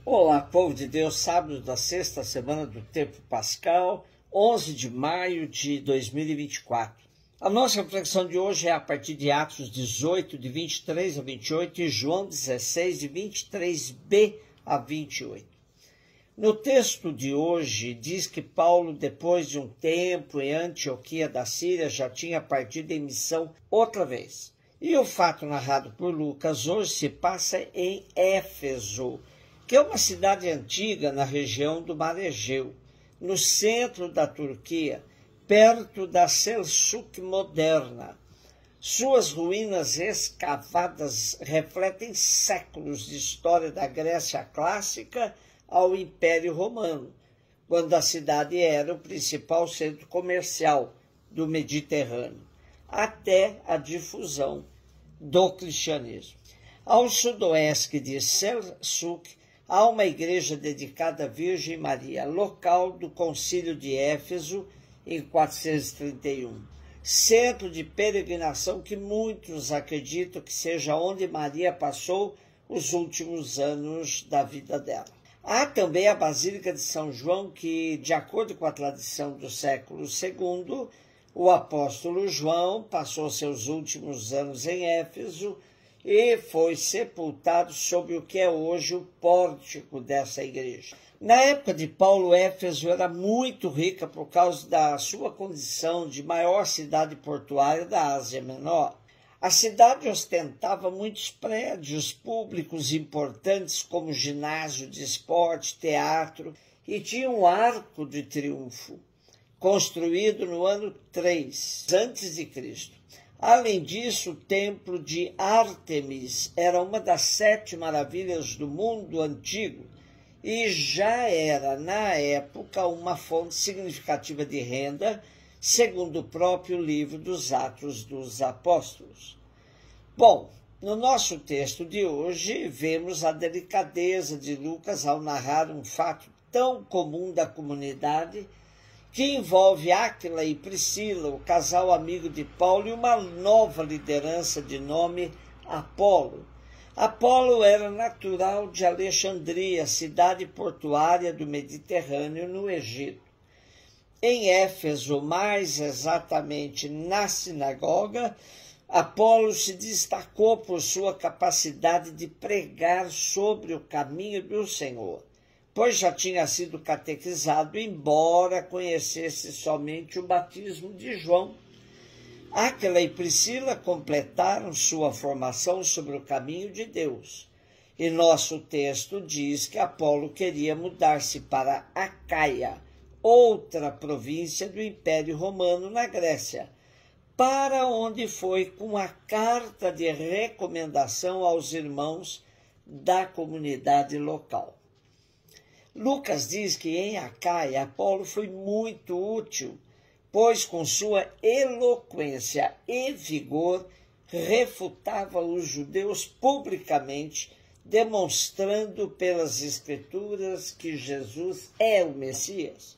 Olá, povo de Deus, sábado da sexta semana do tempo pascal, 11 de maio de 2024. A nossa reflexão de hoje é a partir de Atos 18, de 23 a 28, e João 16, de 23b a 28. No texto de hoje, diz que Paulo, depois de um tempo em Antioquia da Síria, já tinha partido em missão outra vez. E o fato narrado por Lucas hoje se passa em Éfeso, que é uma cidade antiga na região do Mar Egeu, no centro da Turquia, perto da Selçuk moderna. Suas ruínas escavadas refletem séculos de história da Grécia clássica ao Império Romano, quando a cidade era o principal centro comercial do Mediterrâneo, até a difusão do cristianismo. Ao sudoeste de Selçuk, há uma igreja dedicada à Virgem Maria, local do Concílio de Éfeso, em 431. Centro de peregrinação que muitos acreditam que seja onde Maria passou os últimos anos da vida dela. Há também a Basílica de São João, que, de acordo com a tradição do século II, o apóstolo João passou seus últimos anos em Éfeso e foi sepultado sob o que é hoje o pórtico dessa igreja. Na época de Paulo, Éfeso era muito rica por causa da sua condição de maior cidade portuária da Ásia Menor. A cidade ostentava muitos prédios públicos importantes, como ginásio de esporte, teatro, e tinha um arco de triunfo, construído no ano 3 a.C. Além disso, o templo de Ártemis era uma das 7 maravilhas do mundo antigo e já era, na época, uma fonte significativa de renda, segundo o próprio livro dos Atos dos Apóstolos. Bom, no nosso texto de hoje, vemos a delicadeza de Lucas ao narrar um fato tão comum da comunidade que envolve Áquila e Priscila, o casal amigo de Paulo, e uma nova liderança de nome Apolo. Apolo era natural de Alexandria, cidade portuária do Mediterrâneo, no Egito. Em Éfeso, mais exatamente na sinagoga, Apolo se destacou por sua capacidade de pregar sobre o caminho do Senhor, pois já tinha sido catequizado, embora conhecesse somente o batismo de João. Áquila e Priscila completaram sua formação sobre o caminho de Deus. E nosso texto diz que Apolo queria mudar-se para Acaia, outra província do Império Romano na Grécia, para onde foi com a carta de recomendação aos irmãos da comunidade local. Lucas diz que em Acaia, Apolo foi muito útil, pois com sua eloquência e vigor refutava os judeus publicamente, demonstrando pelas Escrituras que Jesus é o Messias.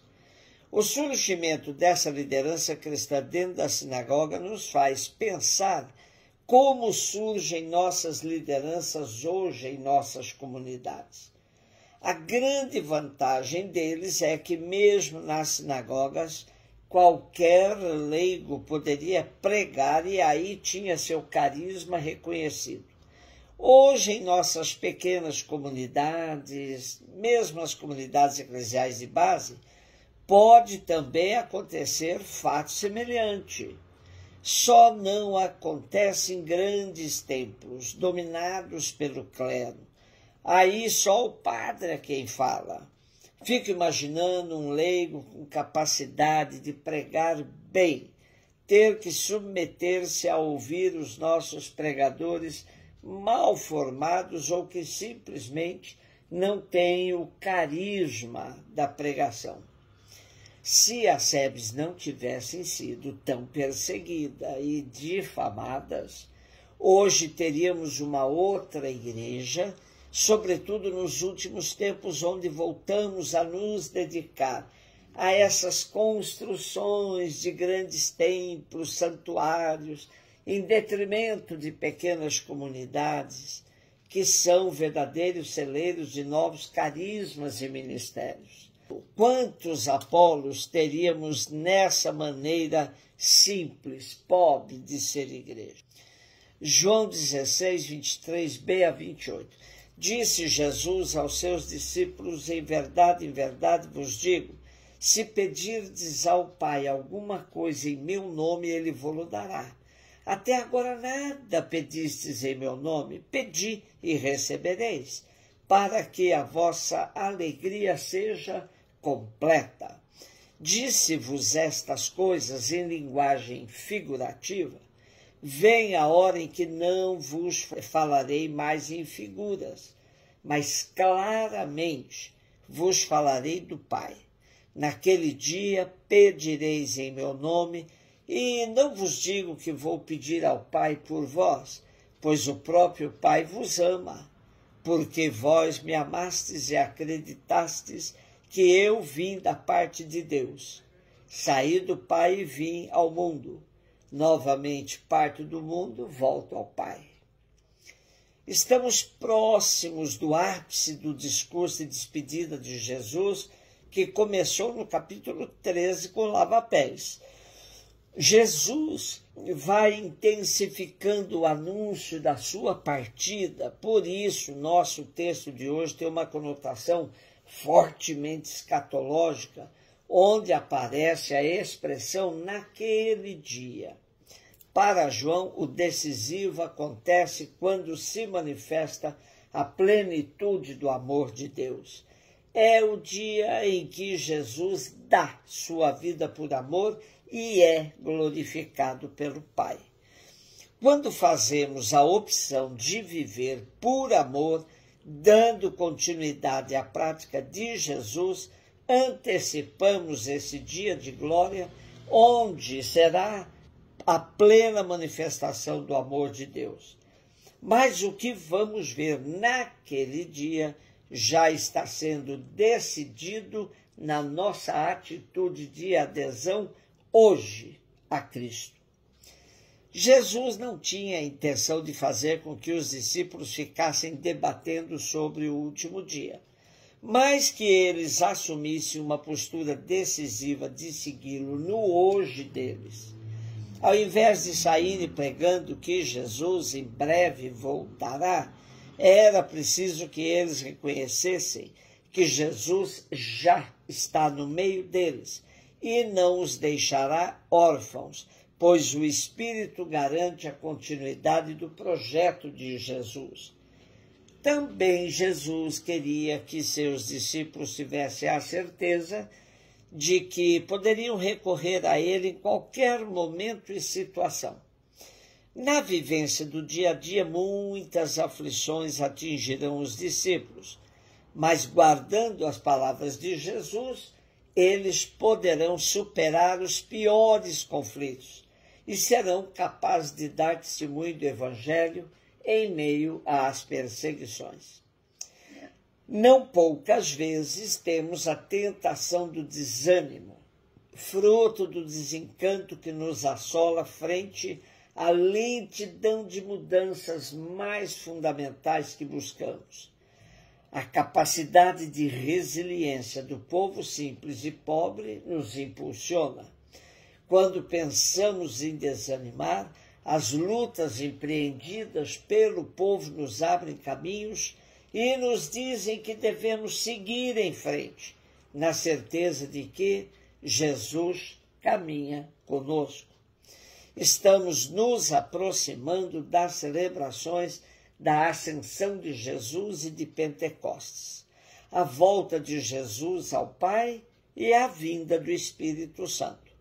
O surgimento dessa liderança cristã dentro da sinagoga nos faz pensar como surgem nossas lideranças hoje em nossas comunidades. A grande vantagem deles é que, mesmo nas sinagogas, qualquer leigo poderia pregar e aí tinha seu carisma reconhecido. Hoje, em nossas pequenas comunidades, mesmo as comunidades eclesiais de base, pode também acontecer fato semelhante. Só não acontece em grandes templos, dominados pelo clero. Aí só o padre é quem fala. Fico imaginando um leigo com capacidade de pregar bem, ter que submeter-se a ouvir os nossos pregadores mal formados ou que simplesmente não têm o carisma da pregação. Se as SEBs não tivessem sido tão perseguidas e difamadas, hoje teríamos uma outra igreja, sobretudo nos últimos tempos, onde voltamos a nos dedicar a essas construções de grandes templos, santuários, em detrimento de pequenas comunidades que são verdadeiros celeiros de novos carismas e ministérios. Quantos Apolos teríamos nessa maneira simples, pobre de ser igreja? João 16, 23b a 28. Disse Jesus aos seus discípulos: em verdade vos digo, se pedirdes ao Pai alguma coisa em meu nome, ele vos dará. Até agora nada pedistes em meu nome, pedi e recebereis, para que a vossa alegria seja completa. Disse-vos estas coisas em linguagem figurativa. Vem a hora em que não vos falarei mais em figuras, mas claramente vos falarei do Pai. Naquele dia pedireis em meu nome, e não vos digo que vou pedir ao Pai por vós, pois o próprio Pai vos ama, porque vós me amastes e acreditastes que eu vim da parte de Deus. Saí do Pai e vim ao mundo. Novamente parto do mundo, volto ao Pai. Estamos próximos do ápice do discurso de despedida de Jesus, que começou no capítulo 13 com lava-pés. Jesus vai intensificando o anúncio da sua partida, por isso nosso texto de hoje tem uma conotação fortemente escatológica, onde aparece a expressão naquele dia. Para João, o decisivo acontece quando se manifesta a plenitude do amor de Deus. É o dia em que Jesus dá sua vida por amor e é glorificado pelo Pai. Quando fazemos a opção de viver por amor, dando continuidade à prática de Jesus, antecipamos esse dia de glória, onde será a plena manifestação do amor de Deus. Mas o que vamos ver naquele dia já está sendo decidido na nossa atitude de adesão hoje a Cristo. Jesus não tinha a intenção de fazer com que os discípulos ficassem debatendo sobre o último dia, mas que eles assumissem uma postura decisiva de segui-lo no hoje deles. Ao invés de saírem pregando que Jesus em breve voltará, era preciso que eles reconhecessem que Jesus já está no meio deles e não os deixará órfãos, pois o Espírito garante a continuidade do projeto de Jesus. Também Jesus queria que seus discípulos tivessem a certeza de que poderiam recorrer a ele em qualquer momento e situação. Na vivência do dia a dia, muitas aflições atingirão os discípulos, mas guardando as palavras de Jesus, eles poderão superar os piores conflitos e serão capazes de dar testemunho do Evangelho em meio às perseguições. Não poucas vezes temos a tentação do desânimo, fruto do desencanto que nos assola frente à lentidão de mudanças mais fundamentais que buscamos. A capacidade de resiliência do povo simples e pobre nos impulsiona. Quando pensamos em desanimar, as lutas empreendidas pelo povo nos abrem caminhos e nos dizem que devemos seguir em frente, na certeza de que Jesus caminha conosco. Estamos nos aproximando das celebrações da Ascensão de Jesus e de Pentecostes, a volta de Jesus ao Pai e a vinda do Espírito Santo.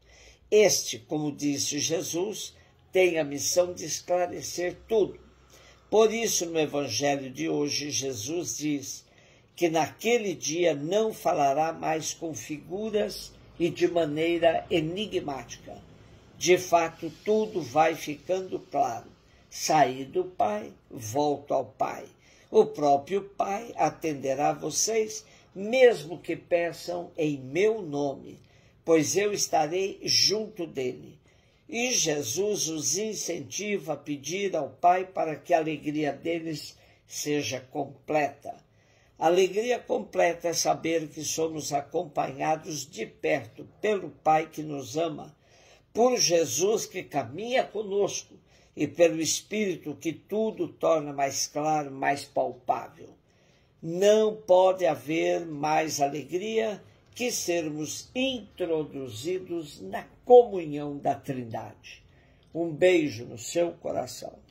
Este, como disse Jesus, tem a missão de esclarecer tudo. Por isso, no Evangelho de hoje, Jesus diz que naquele dia não falará mais com figuras e de maneira enigmática. De fato, tudo vai ficando claro. Saí do Pai, volto ao Pai. O próprio Pai atenderá vocês, mesmo que peçam em meu nome, pois eu estarei junto dele. E Jesus os incentiva a pedir ao Pai para que a alegria deles seja completa. Alegria completa é saber que somos acompanhados de perto pelo Pai que nos ama, por Jesus que caminha conosco e pelo Espírito que tudo torna mais claro, mais palpável. Não pode haver mais alegria que sermos introduzidos na comunhão da Trindade. Um beijo no seu coração.